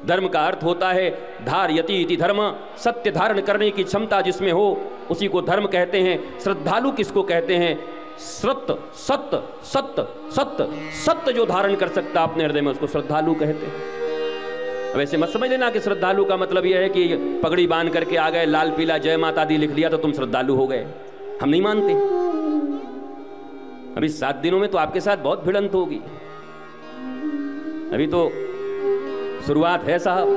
धर्म का अर्थ होता है धारयति इति धर्म, सत्य धारण करने की क्षमता जिसमें हो उसी को धर्म कहते हैं। श्रद्धालु किसको कहते हैं? सत्य सत्य सत्य सत्य सत्य जो धारण कर सकता अपने हृदय में उसको श्रद्धालु कहते हैं। वैसे मत समझ लेना कि श्रद्धालु का मतलब यह है कि पगड़ी बांध करके आ गए, लाल पीला जय माता दी लिख लिया तो तुम श्रद्धालु हो गए। हम नहीं मानते। अभी 7 दिनों में तो आपके साथ बहुत भिड़ंत होगी। अभी तो शुरुआत है साहब।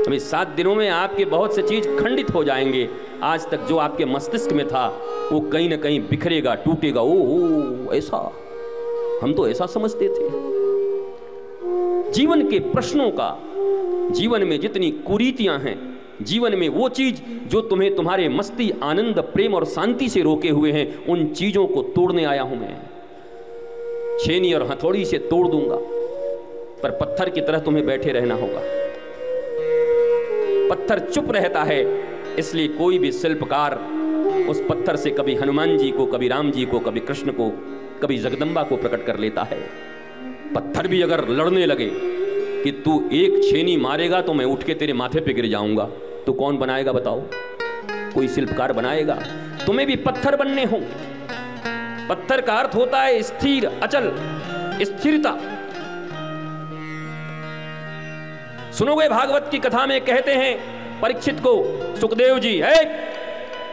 अभी 7 दिनों में आपके बहुत से चीज खंडित हो जाएंगे। आज तक जो आपके मस्तिष्क में था वो कहीं ना कहीं बिखरेगा, टूटेगा। ओ ऐसा, हम तो ऐसा समझते थे। जीवन के प्रश्नों का, जीवन में जितनी कुरीतियां हैं, जीवन में वो चीज जो तुम्हें तुम्हारे मस्ती, आनंद, प्रेम और शांति से रोके हुए हैं, उन चीजों को तोड़ने आया हूं मैं। छेनी और हथौड़ी से तोड़ दूंगा, पर पत्थर की तरह तुम्हें बैठे रहना होगा। पत्थर चुप रहता है, इसलिए कोई भी शिल्पकार उस पत्थर से कभी हनुमान जी को, कभी राम जी को, कभी कृष्ण को, कभी जगदम्बा को प्रकट कर लेता है। पत्थर भी अगर लड़ने लगे कि तू एक छेनी मारेगा तो मैं उठ के तेरे माथे पे गिर जाऊंगा, तो कौन बनाएगा बताओ? कोई शिल्पकार बनाएगा। तुम्हें भी पत्थर बनने होंगे। पत्थर का अर्थ होता है स्थिर, अचल, स्थिरता। सुनोगे भागवत की कथा में कहते हैं परीक्षित को, सुखदेव जी है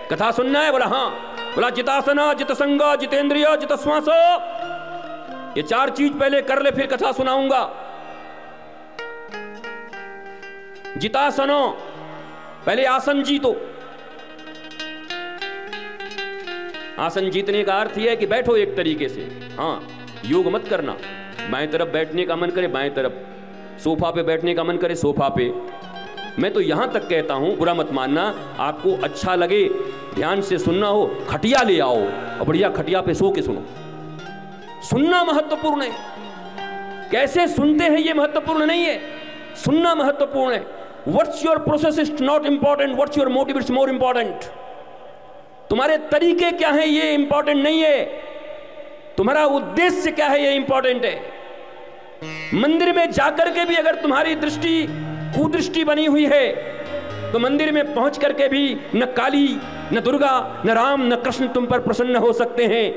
कथा सुनना है? बोला हाँ। बोला जितासना, जित संग, जितेंद्रिय, जित श्वास, ये 4 चीज पहले कर ले फिर कथा सुनाऊंगा। जितासनो, पहले आसन जीतो। आसन जीतने का अर्थ यह है कि बैठो एक तरीके से। हाँ, योग मत करना। बाएं तरफ बैठने का मन करे बाएं तरफ, सोफा पे बैठने का मन करे सोफा पे। मैं तो यहां तक कहता हूं, बुरा मत मानना, आपको अच्छा लगे ध्यान से सुनना हो, खटिया ले आओ और बढ़िया खटिया पे सो के सुनो। सुनना महत्वपूर्ण है। कैसे सुनते हैं ये महत्वपूर्ण नहीं है, सुनना महत्वपूर्ण है। What's your process is not important, what's your motive is more important. तुम्हारे तरीके क्या है ये इंपॉर्टेंट नहीं है, तुम्हारा उद्देश्य क्या है ये इंपॉर्टेंट है। मंदिर में जाकर के भी अगर तुम्हारी दृष्टि कुदृष्टि बनी हुई है तो मंदिर में पहुंच करके भी न काली, न दुर्गा, न राम, न कृष्ण तुम पर प्रसन्न हो सकते हैं।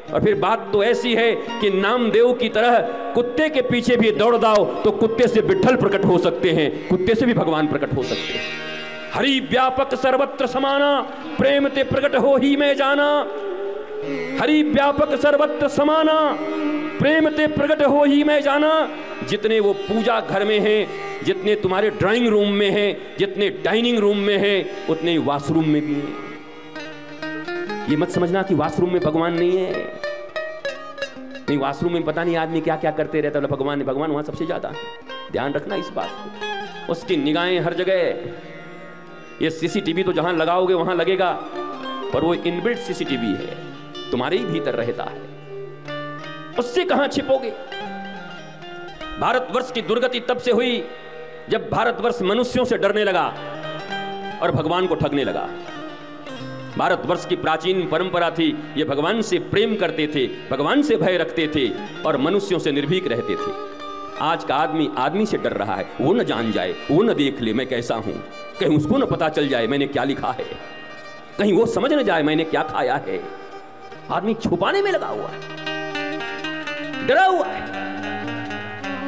और फिर बात तो ऐसी है कि नामदेव की तरह कुत्ते के पीछे भी दौड़ जाओ तो कुत्ते से विट्ठल प्रकट हो सकते हैं, कुत्ते से भी भगवान प्रकट हो सकते हैं। हरि व्यापक सर्वत्र समाना, प्रेम ते प्रकट हो ही मैं जाना। हरि व्यापक सर्वत्र समाना, प्रेम ते प्रकट हो ही मैं जाना। जितने वो पूजा घर में हैं, जितने तुम्हारे ड्राइंग रूम में हैं, जितने डाइनिंग रूम में हैं, उतने ही वॉशरूम में भी हैं। ये मत समझना कि वॉशरूम में भगवान नहीं है। नहीं, वॉशरूम में पता नहीं आदमी क्या क्या करते रहता है, भगवान भगवान वहां सबसे ज्यादा है। ध्यान रखना इस बात को। उसकी निगाहें हर जगह। ये सीसीटीवी तो जहां लगाओगे वहां लगेगा, पर वो इनबिल्ट सीसीटीवी है, तुम्हारे ही भीतर रहता है, उससे कहां छिपोगे। भारतवर्ष की दुर्गति तब से हुई जब भारतवर्ष मनुष्यों से डरने लगा और भगवान को ठगने लगा। भारतवर्ष की प्राचीन परंपरा थी, ये भगवान से प्रेम करते थे, भगवान से भय रखते थे और मनुष्यों से निर्भीक रहते थे। आज का आदमी आदमी से डर रहा है, वो न जान जाए, वो न देख ले मैं कैसा हूं, कहीं उसको न पता चल जाए मैंने क्या लिखा है, कहीं वो समझ न जाए मैंने क्या खाया है। आदमी छुपाने में लगा हुआ है, डरा हुआ है।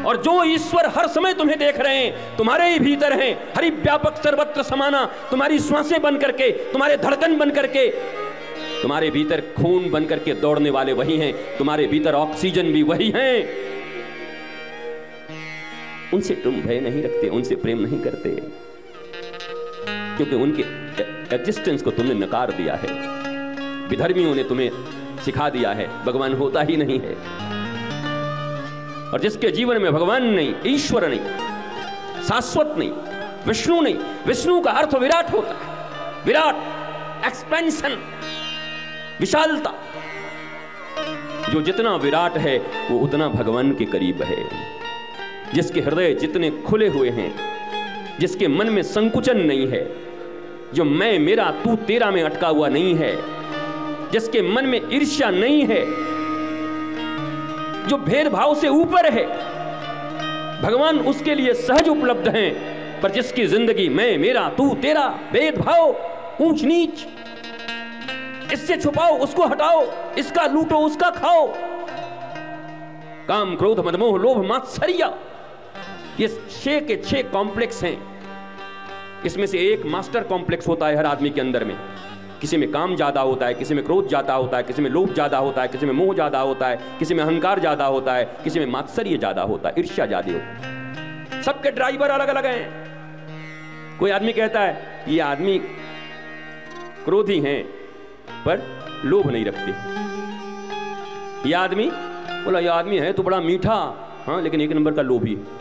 और जो ईश्वर हर समय तुम्हें देख रहे हैं, तुम्हारे ही भीतर हैं, हरि व्यापक सर्वत्र समाना, तुम्हारी श्वासें बन करके, तुम्हारे धड़कन बन करके, तुम्हारे भीतर खून बन करके दौड़ने वाले वही हैं, तुम्हारे भीतर ऑक्सीजन भी वही हैं। उनसे तुम भय नहीं रखते, उनसे प्रेम नहीं करते, क्योंकि उनके एग्जिस्टेंस को तुमने नकार दिया है। विधर्मियों ने तुम्हें सिखा दिया है भगवान होता ही नहीं है। और जिसके जीवन में भगवान नहीं, ईश्वर नहीं, शाश्वत नहीं, विष्णु नहीं, विष्णु का अर्थ विराट होता है। विराट, एक्सपेंशन, विशालता। जो जितना विराट है वो उतना भगवान के करीब है। जिसके हृदय जितने खुले हुए हैं, जिसके मन में संकुचन नहीं है, जो मैं मेरा तू तेरा में अटका हुआ नहीं है, जिसके मन में ईर्ष्या नहीं है, जो भेदभाव से ऊपर है, भगवान उसके लिए सहज उपलब्ध हैं, पर जिसकी जिंदगी मैं, मेरा, तू, तेरा, भेदभाव, ऊंच नीच, इससे छुपाओ, उसको हटाओ, इसका लूटो, उसका खाओ, काम, क्रोध, मदमोह, लोभ, मात्सर्य, ये 6 के 6 कॉम्प्लेक्स हैं। इसमें से एक मास्टर कॉम्प्लेक्स होता है हर आदमी के अंदर में। किसी में काम ज्यादा होता है, किसी में क्रोध ज्यादा होता है, किसी में लोभ ज्यादा होता है, किसी में मोह ज्यादा होता है, किसी में अहंकार ज्यादा होता है, किसी में मात्सर्य ज्यादा होता है, ईर्ष्या ज्यादा होती है। सबके ड्राइवर अलग अलग हैं। कोई आदमी कहता है ये आदमी क्रोधी हैं पर लोभ नहीं रखते। ये आदमी बोला ये आदमी है तो बड़ा मीठा, हाँ, लेकिन 1 नंबर का लोभी है।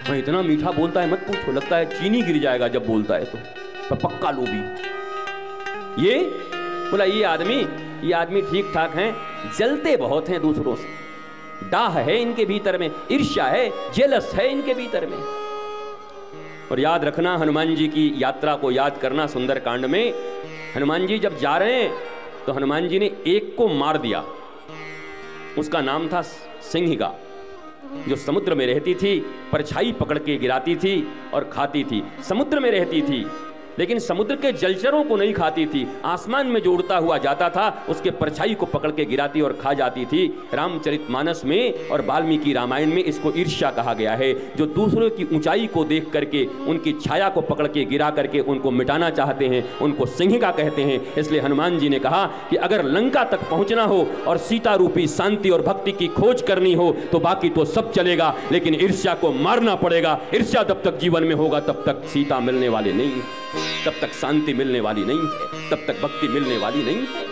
हाँ, इतना मीठा बोलता है मत पूछो, लगता है चीनी गिर जाएगा जब बोलता है तो, पर पक्का लोभी। ये बोला ये आदमी ठीक ठाक हैं, जलते बहुत हैं दूसरों से, डाह है इनके भीतर में, ईर्ष्या है, जेलस है इनके भीतर में। और याद रखना, हनुमान जी की यात्रा को याद करना, सुंदरकांड में हनुमान जी जब जा रहे हैं तो हनुमान जी ने एक को मार दिया, उसका नाम था सिंहिका, जो समुद्र में रहती थी, परछाई पकड़ के गिराती थी और खाती थी। समुद्र में रहती थी लेकिन समुद्र के जलचरों को नहीं खाती थी, आसमान में जो उड़ता हुआ जाता था उसके परछाई को पकड़ के गिराती और खा जाती थी। रामचरितमानस में और वाल्मीकि रामायण में इसको ईर्ष्या कहा गया है, जो दूसरों की ऊंचाई को देख करके उनकी छाया को पकड़ के गिरा करके उनको मिटाना चाहते हैं, उनको सिंहिका कहते हैं। इसलिए हनुमान जी ने कहा कि अगर लंका तक पहुंचना हो और सीता रूपी शांति और भक्ति की खोज करनी हो तो बाकी तो सब चलेगा, लेकिन ईर्ष्या को मारना पड़ेगा। ईर्ष्या जब तक जीवन में होगा तब तक सीता मिलने वाली नहीं है, तब तक शांति मिलने वाली नहीं है, तब तक भक्ति मिलने वाली नहीं है।